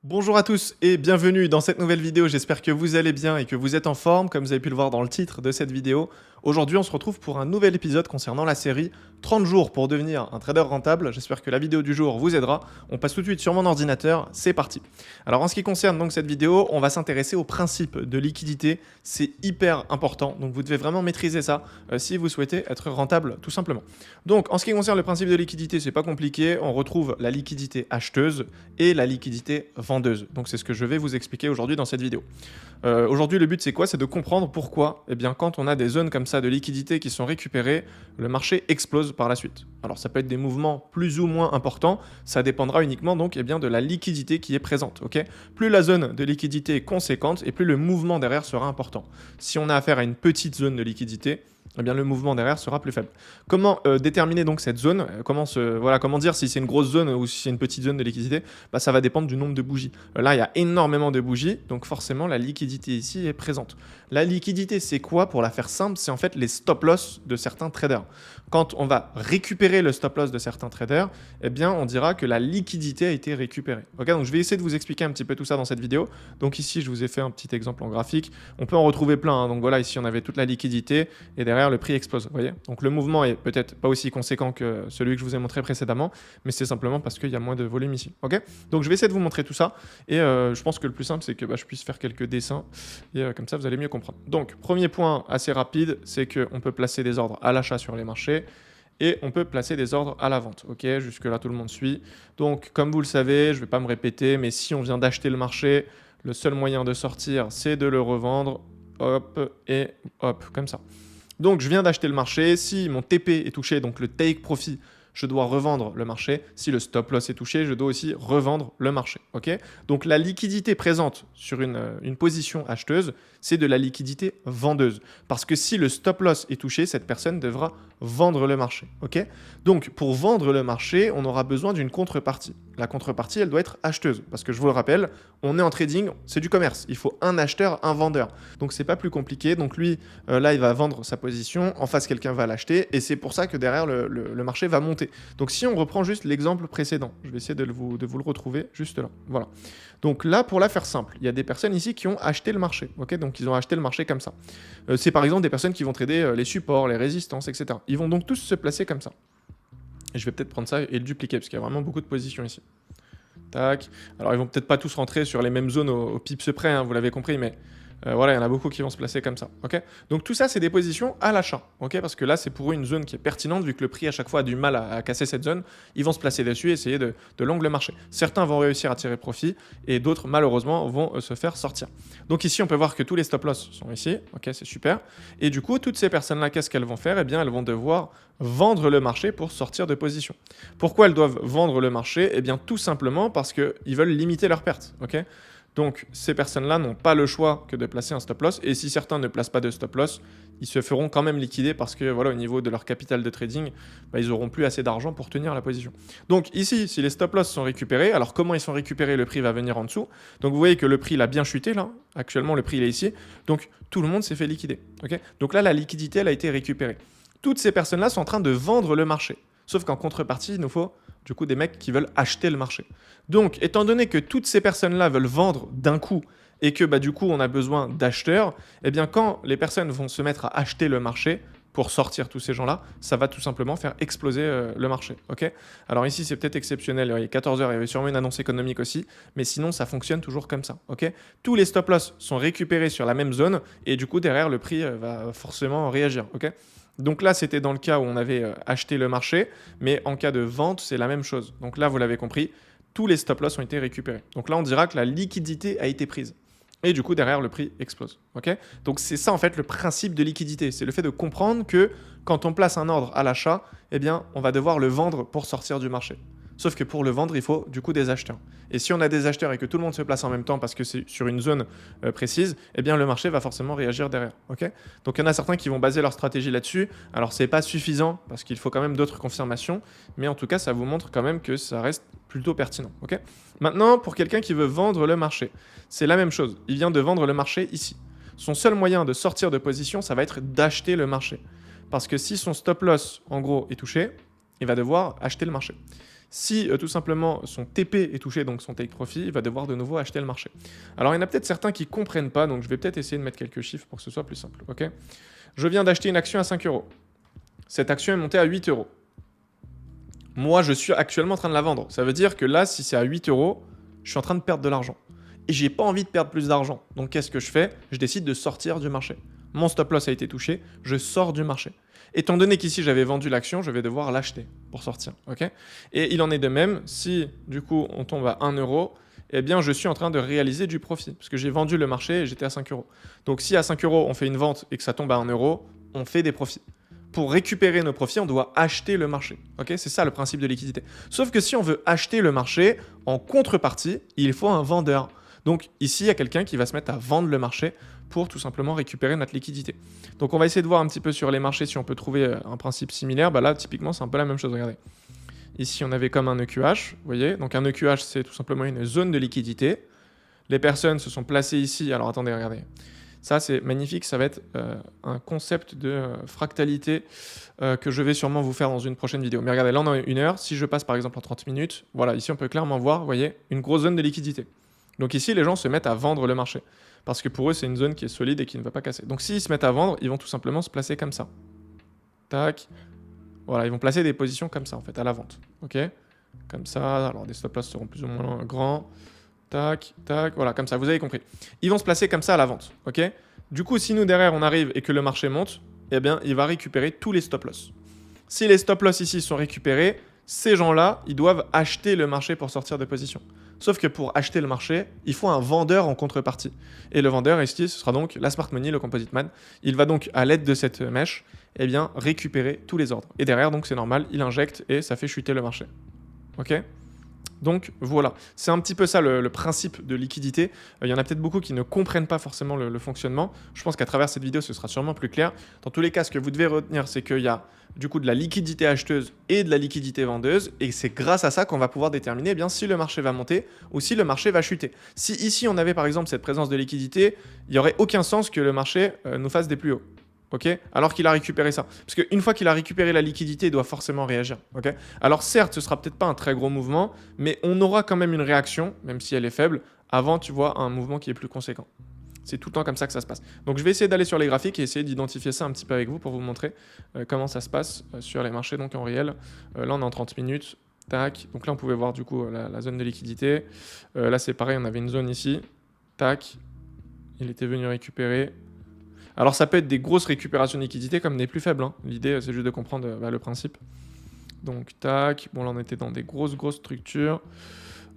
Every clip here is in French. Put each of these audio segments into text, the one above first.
Bonjour à tous et bienvenue dans cette nouvelle vidéo, j'espère que vous allez bien et que vous êtes en forme, comme vous avez pu le voir dans le titre de cette vidéo. Aujourd'hui on se retrouve pour un nouvel épisode concernant la série 30 jours pour devenir un trader rentable. J'espère que la vidéo du jour vous aidera. On passe tout de suite sur mon ordinateur, c'est parti. Alors en ce qui concerne donc cette vidéo, on va s'intéresser au principe de liquidité. C'est hyper important, donc vous devez vraiment maîtriser ça si vous souhaitez être rentable tout simplement. Donc en ce qui concerne le principe de liquidité, c'est pas compliqué, on retrouve la liquidité acheteuse et la liquidité vendeuse. Donc c'est ce que je vais vous expliquer aujourd'hui dans cette vidéo. Aujourd'hui le but c'est quoi? C'est de comprendre pourquoi quand on a des zones comme ça de liquidité qui sont récupérées, le marché explose par la suite. Alors ça peut être des mouvements plus ou moins importants, ça dépendra uniquement donc de la liquidité qui est présente. Plus la zone de liquidité est conséquente et plus le mouvement derrière sera important. Si on a affaire à une petite zone de liquidité, le mouvement derrière sera plus faible. Comment déterminer donc cette zone? Comment dire si c'est une grosse zone ou si c'est une petite zone de liquidité? Ça va dépendre du nombre de bougies. Là, il y a énormément de bougies, donc forcément, la liquidité ici est présente. La liquidité, c'est quoi? Pour la faire simple, c'est en fait les stop-loss de certains traders. Quand on va récupérer le stop-loss de certains traders, on dira que la liquidité a été récupérée. Donc je vais essayer de vous expliquer un petit peu tout ça dans cette vidéo. Donc ici, je vous ai fait un petit exemple en graphique. On peut en retrouver plein. Donc voilà, ici, on avait toute la liquidité et derrière, le prix explose. Vous voyez? Donc le mouvement est peut-être pas aussi conséquent que celui que je vous ai montré précédemment, mais c'est simplement parce qu'il y a moins de volume ici. Donc je vais essayer de vous montrer tout ça et je pense que le plus simple, c'est que je puisse faire quelques dessins et comme ça, vous allez mieux comprendre. Donc premier point assez rapide, c'est qu'on peut placer des ordres à l'achat sur les marchés et on peut placer des ordres à la vente. Jusque là, tout le monde suit. Donc comme vous le savez, je ne vais pas me répéter, mais si on vient d'acheter le marché, le seul moyen de sortir, c'est de le revendre. Hop et hop, comme ça. Donc je viens d'acheter le marché, si mon TP est touché, donc le take profit, je dois revendre le marché. Si le stop loss est touché, je dois aussi revendre le marché. Donc la liquidité présente sur une position acheteuse, c'est de la liquidité vendeuse. Parce que si le stop loss est touché, cette personne devra vendre le marché. Donc pour vendre le marché, on aura besoin d'une contrepartie. La contrepartie, elle doit être acheteuse. Parce que je vous le rappelle, on est en trading, c'est du commerce. Il faut un acheteur, un vendeur. Donc c'est pas plus compliqué. Donc lui, là, il va vendre sa position. En face, quelqu'un va l'acheter. Et c'est pour ça que derrière, le marché va monter. Donc si on reprend juste l'exemple précédent, je vais essayer de vous le retrouver juste là. Voilà. Donc là, pour la faire simple, il y a des personnes ici qui ont acheté le marché. Donc ils ont acheté le marché comme ça. C'est par exemple des personnes qui vont trader les supports, les résistances, etc. Ils vont donc tous se placer comme ça. Et je vais peut-être prendre ça et le dupliquer parce qu'il y a vraiment beaucoup de positions ici. Tac. Alors ils vont peut-être pas tous rentrer sur les mêmes zones au pips près, hein, vous l'avez compris, mais voilà, il y en a beaucoup qui vont se placer comme ça. Donc tout ça, c'est des positions à l'achat. Parce que là, c'est pour eux une zone qui est pertinente, vu que le prix à chaque fois a du mal à casser cette zone. Ils vont se placer dessus et essayer de long le marché. Certains vont réussir à tirer profit et d'autres, malheureusement, vont se faire sortir. Donc ici, on peut voir que tous les stop loss sont ici. C'est super. Et du coup, toutes ces personnes-là, qu'est-ce qu'elles vont faire? Elles vont devoir vendre le marché pour sortir de position. Pourquoi elles doivent vendre le marché? Tout simplement parce qu'ils veulent limiter leurs pertes. Donc, ces personnes-là n'ont pas le choix que de placer un stop loss. Et si certains ne placent pas de stop loss, ils se feront quand même liquider parce que au niveau de leur capital de trading, ils n'auront plus assez d'argent pour tenir la position. Donc ici, si les stop loss sont récupérés, alors comment ils sont récupérés? Le prix va venir en dessous. Donc vous voyez que le prix il a bien chuté là. Actuellement, le prix il est ici. Donc tout le monde s'est fait liquider. Donc là, la liquidité elle a été récupérée. Toutes ces personnes-là sont en train de vendre le marché. Sauf qu'en contrepartie, il nous faut du coup des mecs qui veulent acheter le marché. Donc, étant donné que toutes ces personnes-là veulent vendre d'un coup et que du coup on a besoin d'acheteurs, quand les personnes vont se mettre à acheter le marché pour sortir tous ces gens-là, ça va tout simplement faire exploser le marché. Alors ici, c'est peut-être exceptionnel. Il y a 14 heures, il y avait sûrement une annonce économique aussi, mais sinon, ça fonctionne toujours comme ça. Tous les stop-loss sont récupérés sur la même zone et du coup, derrière, le prix va forcément réagir. Donc là, c'était dans le cas où on avait acheté le marché, mais en cas de vente, c'est la même chose. Donc là, vous l'avez compris, tous les stop-loss ont été récupérés. Donc là, on dira que la liquidité a été prise. Et du coup, derrière, le prix explose. Donc c'est ça, en fait, le principe de liquidité. C'est le fait de comprendre que quand on place un ordre à l'achat, on va devoir le vendre pour sortir du marché. Sauf que pour le vendre, il faut du coup des acheteurs. Et si on a des acheteurs et que tout le monde se place en même temps parce que c'est sur une zone précise, le marché va forcément réagir derrière. Donc il y en a certains qui vont baser leur stratégie là-dessus. Alors c'est pas suffisant parce qu'il faut quand même d'autres confirmations, mais en tout cas ça vous montre quand même que ça reste plutôt pertinent. Maintenant, pour quelqu'un qui veut vendre le marché, c'est la même chose. Il vient de vendre le marché ici. Son seul moyen de sortir de position, ça va être d'acheter le marché. Parce que si son stop loss, en gros, est touché, il va devoir acheter le marché. Si tout simplement son TP est touché, donc son take profit, il va devoir de nouveau acheter le marché. Alors il y en a peut-être certains qui ne comprennent pas, donc je vais peut-être essayer de mettre quelques chiffres pour que ce soit plus simple. Ok, je viens d'acheter une action à 5 euros. Cette action est montée à 8 euros. Moi, je suis actuellement en train de la vendre. Ça veut dire que là, si c'est à 8 euros, je suis en train de perdre de l'argent. Et j'ai pas envie de perdre plus d'argent. Donc qu'est-ce que je fais? Je décide de sortir du marché. Mon stop loss a été touché, je sors du marché. Étant donné qu'ici j'avais vendu l'action, je vais devoir l'acheter pour sortir. Okay, et il en est de même, si du coup on tombe à 1 euro, eh bien je suis en train de réaliser du profit. Parce que j'ai vendu le marché et j'étais à 5 euros. Donc si à 5 euros on fait une vente et que ça tombe à 1 euro, on fait des profits. Pour récupérer nos profits, on doit acheter le marché. Okay, c'est ça le principe de liquidité. Sauf que si on veut acheter le marché, en contrepartie, il faut un vendeur. Donc ici, il y a quelqu'un qui va se mettre à vendre le marché pour tout simplement récupérer notre liquidité. Donc on va essayer de voir un petit peu sur les marchés si on peut trouver un principe similaire. Bah là, typiquement, c'est un peu la même chose. Regardez. Ici, on avait comme un EQH, vous voyez. Donc un EQH, c'est tout simplement une zone de liquidité. Les personnes se sont placées ici. Alors attendez, regardez. Ça, c'est magnifique. Ça va être un concept de fractalité que je vais sûrement vous faire dans une prochaine vidéo. Mais regardez, là, on a 1 heure. Si je passe par exemple en 30 minutes, voilà, ici, on peut clairement voir, vous voyez, une grosse zone de liquidité. Donc ici, les gens se mettent à vendre le marché. Parce que pour eux, c'est une zone qui est solide et qui ne va pas casser. Donc s'ils se mettent à vendre, ils vont tout simplement se placer comme ça. Tac. Voilà, ils vont placer des positions comme ça, en fait, à la vente. OK? Comme ça. Alors, des stop-loss seront plus ou moins grands. Tac, tac. Voilà, comme ça, vous avez compris. Ils vont se placer comme ça à la vente. OK? Du coup, si nous, derrière, on arrive et que le marché monte, eh bien, il va récupérer tous les stop-loss. Si les stop-loss ici sont récupérés, ces gens-là, ils doivent acheter le marché pour sortir de position. Sauf que pour acheter le marché, il faut un vendeur en contrepartie. Et le vendeur, ici, ce sera donc la Smart Money, le Composite Man. Il va donc, à l'aide de cette mèche, eh bien, récupérer tous les ordres. Et derrière, donc c'est normal, il injecte et ça fait chuter le marché. OK ? Donc voilà, c'est un petit peu ça le principe de liquidité. Il y en a peut-être beaucoup qui ne comprennent pas forcément le fonctionnement. Je pense qu'à travers cette vidéo, ce sera sûrement plus clair. Dans tous les cas, ce que vous devez retenir, c'est qu'il y a du coup de la liquidité acheteuse et de la liquidité vendeuse. Et c'est grâce à ça qu'on va pouvoir déterminer bien si le marché va monter ou si le marché va chuter. Si ici, on avait par exemple cette présence de liquidité, il n'y aurait aucun sens que le marché nous fasse des plus hauts. Okay, alors qu'il a récupéré ça. Parce qu'une fois qu'il a récupéré la liquidité, il doit forcément réagir. Okay, alors certes, ce sera peut-être pas un très gros mouvement, mais on aura quand même une réaction, même si elle est faible, avant, tu vois, un mouvement qui est plus conséquent. C'est tout le temps comme ça que ça se passe. Donc je vais essayer d'aller sur les graphiques et essayer d'identifier ça un petit peu avec vous pour vous montrer comment ça se passe sur les marchés donc en réel. Là, on est en 30 minutes. Tac. Donc là, on pouvait voir du coup la zone de liquidité. Là, c'est pareil, on avait une zone ici. Tac. Il était venu récupérer. Alors ça peut être des grosses récupérations de liquidité comme des plus faibles. Hein. L'idée, c'est juste de comprendre le principe. Donc, tac. Bon, là, on était dans des grosses structures.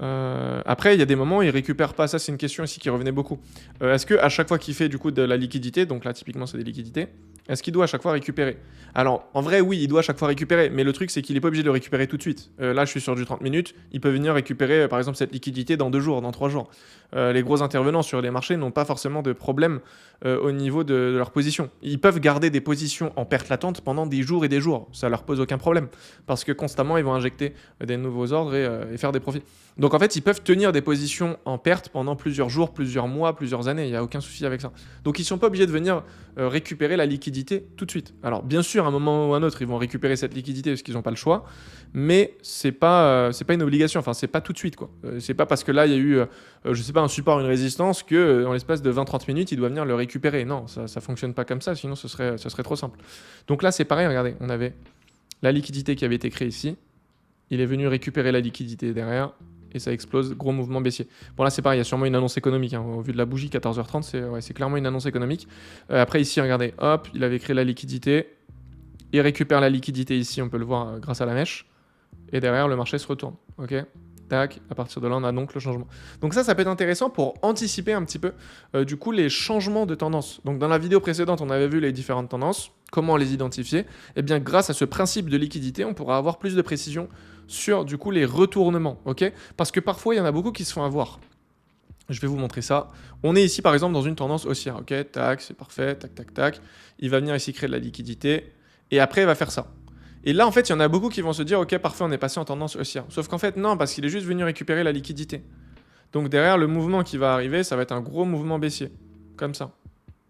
Après, il y a des moments où il ne récupère pas. Ça, c'est une question ici qui revenait beaucoup. Est-ce qu'à chaque fois qu'il fait du coup de la liquidité, donc là, typiquement, c'est des liquidités, est-ce qu'il doit à chaque fois récupérer? Alors, en vrai, oui, il doit à chaque fois récupérer. Mais le truc, c'est qu'il n'est pas obligé de le récupérer tout de suite. Là, je suis sur du 30 minutes. Il peut venir récupérer, par exemple, cette liquidité dans 2 jours, dans 3 jours. Les gros intervenants sur les marchés n'ont pas forcément de problème au niveau de leur position. Ils peuvent garder des positions en perte latente pendant des jours et des jours. Ça leur pose aucun problème. Parce que constamment, ils vont injecter des nouveaux ordres et faire des profits. Donc en fait, ils peuvent tenir des positions en perte pendant plusieurs jours, plusieurs mois, plusieurs années. Il n'y a aucun souci avec ça. Donc ils ne sont pas obligés de venir récupérer la liquidité tout de suite. Alors bien sûr, à un moment ou à un autre, ils vont récupérer cette liquidité parce qu'ils n'ont pas le choix. Mais c'est pas une obligation. Enfin, c'est pas tout de suite, quoi. C'est pas parce que là, il y a eu, je sais pas, un support, une résistance que dans l'espace de 20-30 minutes, il doit venir le récupérer. Non, ça fonctionne pas comme ça. Sinon, ce serait trop simple. Donc là, c'est pareil. Regardez, on avait la liquidité qui avait été créée ici. Il est venu récupérer la liquidité derrière. Et ça explose, gros mouvement baissier. Bon là c'est pareil, il y a sûrement une annonce économique, hein. Au vu de la bougie, 14h30, c'est clairement une annonce économique. Après ici, regardez, hop, il avait créé la liquidité. Il récupère la liquidité ici, on peut le voir grâce à la mèche. Et derrière, le marché se retourne. Ok, tac, à partir de là, on a donc le changement. Donc ça peut être intéressant pour anticiper un petit peu, du coup, les changements de tendance. Donc dans la vidéo précédente, on avait vu les différentes tendances, comment les identifier. Et bien grâce à ce principe de liquidité, on pourra avoir plus de précision sur du coup les retournements, ok? Parce que parfois il y en a beaucoup qui se font avoir. Je vais vous montrer ça. On est ici par exemple dans une tendance haussière, ok? Tac, c'est parfait, tac, tac, tac. Il va venir ici créer de la liquidité et après il va faire ça. Et là en fait il y en a beaucoup qui vont se dire ok parfait on est passé en tendance haussière. Sauf qu'en fait non parce qu'il est juste venu récupérer la liquidité. Donc derrière le mouvement qui va arriver ça va être un gros mouvement baissier, comme ça.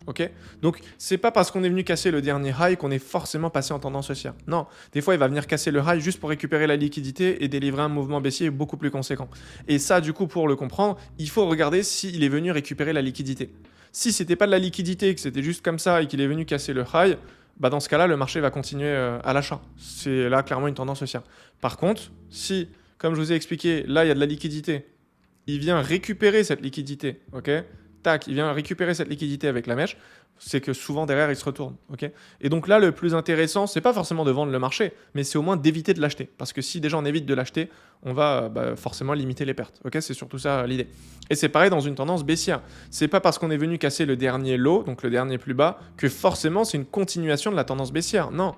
Ok, donc c'est pas parce qu'on est venu casser le dernier high qu'on est forcément passé en tendance haussière. Non, des fois il va venir casser le high juste pour récupérer la liquidité et délivrer un mouvement baissier beaucoup plus conséquent. Et ça, du coup, pour le comprendre, il faut regarder s'il est venu récupérer la liquidité. Si c'était pas de la liquidité, que c'était juste comme ça et qu'il est venu casser le high, bah dans ce cas-là, le marché va continuer à l'achat. C'est là clairement une tendance haussière. Par contre, si, comme je vous ai expliqué, là il y a de la liquidité, il vient récupérer cette liquidité, ok? Tac, il vient récupérer cette liquidité avec la mèche, c'est que souvent derrière il se retourne, ok? Et donc là, le plus intéressant, c'est pas forcément de vendre le marché, mais c'est au moins d'éviter de l'acheter. Parce que si déjà on évite de l'acheter, on va forcément limiter les pertes, ok? C'est surtout ça l'idée. Et c'est pareil dans une tendance baissière. C'est pas parce qu'on est venu casser le dernier low, donc le dernier plus bas, que forcément c'est une continuation de la tendance baissière. Non.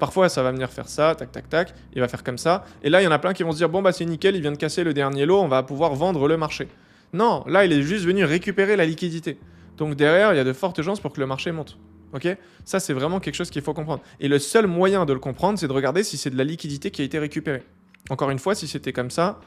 Parfois ça va venir faire ça, tac tac tac, il va faire comme ça. Et là il y en a plein qui vont se dire bon bah c'est nickel, il vient de casser le dernier low, on va pouvoir vendre le marché. Non, là, il est juste venu récupérer la liquidité. Donc derrière, il y a de fortes chances pour que le marché monte. Ok? Ça, c'est vraiment quelque chose qu'il faut comprendre. Et le seul moyen de le comprendre, c'est de regarder si c'est de la liquidité qui a été récupérée. Encore une fois, si c'était comme ça,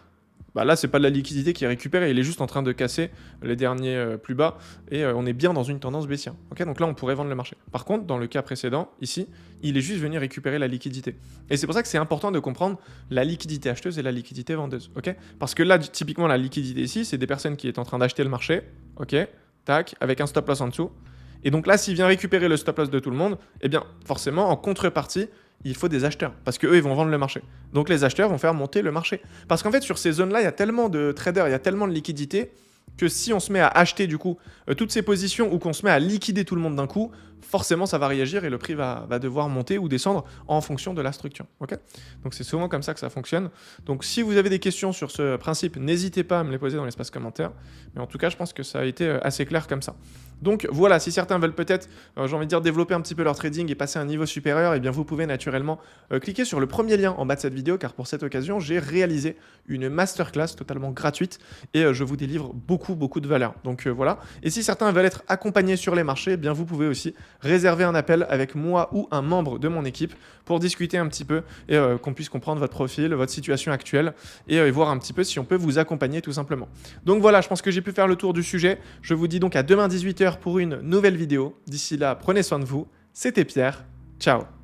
bah là, c'est pas de la liquidité qui est récupérée, il est juste en train de casser les derniers plus bas et on est bien dans une tendance baissière. Okay, donc là, on pourrait vendre le marché. Par contre, dans le cas précédent, ici, il est juste venu récupérer la liquidité. Et c'est pour ça que c'est important de comprendre la liquidité acheteuse et la liquidité vendeuse. Okay, parce que là, typiquement, la liquidité ici, c'est des personnes qui sont en train d'acheter le marché, ok, tac, avec un stop loss en dessous. Et donc là, s'il vient récupérer le stop loss de tout le monde, eh bien, forcément, en contrepartie, il faut des acheteurs parce qu'eux, ils vont vendre le marché. Donc les acheteurs vont faire monter le marché. Parce qu'en fait, sur ces zones-là, il y a tellement de traders, il y a tellement de liquidités que si on se met à acheter du coup toutes ces positions ou qu'on se met à liquider tout le monde d'un coup, forcément ça va réagir et le prix va devoir monter ou descendre en fonction de la structure. Okay, donc c'est souvent comme ça que ça fonctionne. Donc si vous avez des questions sur ce principe, n'hésitez pas à me les poser dans l'espace commentaire. Mais en tout cas, je pense que ça a été assez clair comme ça. Donc voilà, si certains veulent peut-être, j'ai envie de dire, développer un petit peu leur trading et passer à un niveau supérieur, eh bien vous pouvez naturellement cliquer sur le premier lien en bas de cette vidéo, car pour cette occasion, j'ai réalisé une masterclass totalement gratuite et je vous délivre beaucoup de valeur. Donc voilà. Et si certains veulent être accompagnés sur les marchés, eh bien vous pouvez aussi réserver un appel avec moi ou un membre de mon équipe pour discuter un petit peu et qu'on puisse comprendre votre profil, votre situation actuelle et voir un petit peu si on peut vous accompagner tout simplement. Donc voilà, je pense que j'ai pu faire le tour du sujet. Je vous dis donc à demain 18h pour une nouvelle vidéo. D'ici là, prenez soin de vous. C'était Pierre. Ciao.